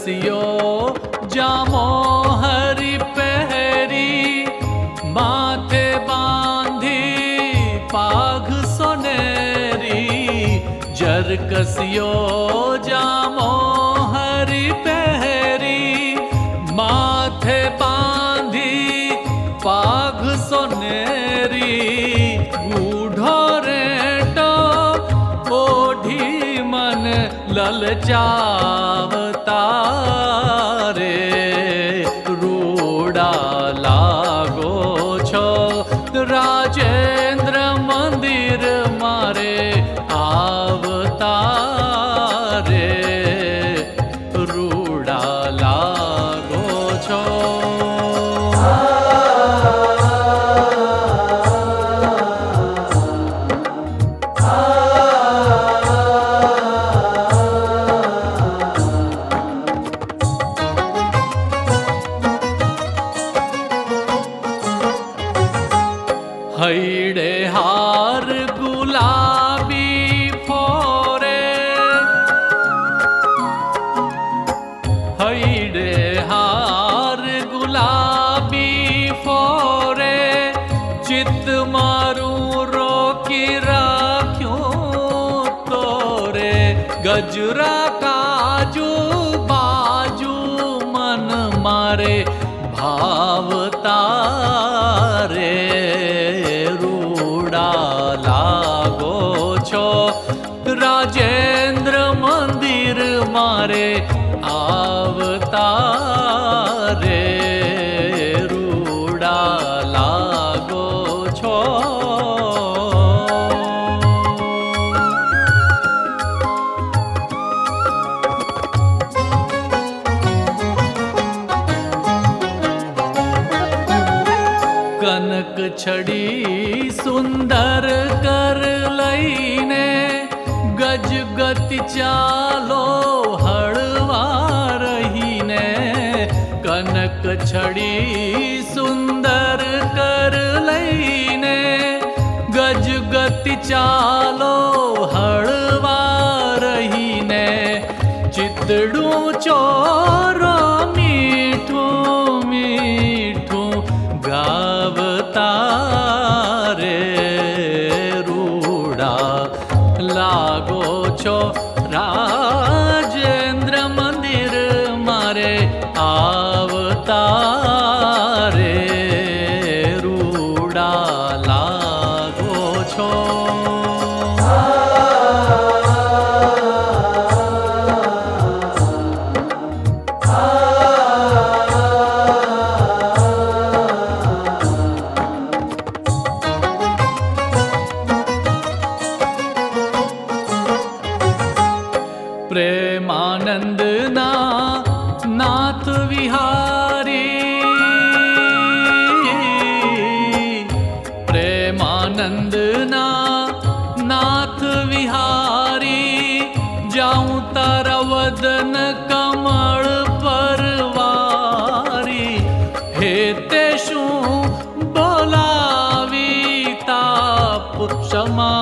कसियो जामो हरि पहरी, माथे बांधी पाघ सोनेरी। जर कसियो जामो हरि पहरी, माथे बांधी पाघ सोनेरी। बूढ़ो रेटो ओढ़ी मन ललचावता रे। रूड़ा लागो छो राजेंद्र मंदिर मारे आवता रे। रूड़ा लागो छो। हईडे हार गुलाबी फोरे, हईडे हार गुलाबी फोरे। चित मारू रोकी राख्यूं तोरे। गजरा काजू बाजू मन मारे भावता रे। रूड़ा लागो छो राजेंद्र मंदिर मारे आवता रे। रूड़ा लागो छो। कनक छड़ी सुंदर कर लईने, गज गति चालो हड़वा रहीने। कनक छड़ी सुंदर कर लईने, गज गति चालो हड़वा रहीने। चितड़ू चोरो मीठू मीठू गावता रे। रूड़ा लागो छो राजेंद्र मंदिर मारे आवता रे। रूड़ा लागो छो। प्रेमानंद ना नाथ विहारी, प्रेमानंद ना नाथ विहारी। जाऊं तारा वदन कमल परवारी। हे तेशू बोलावी ताप क्षमा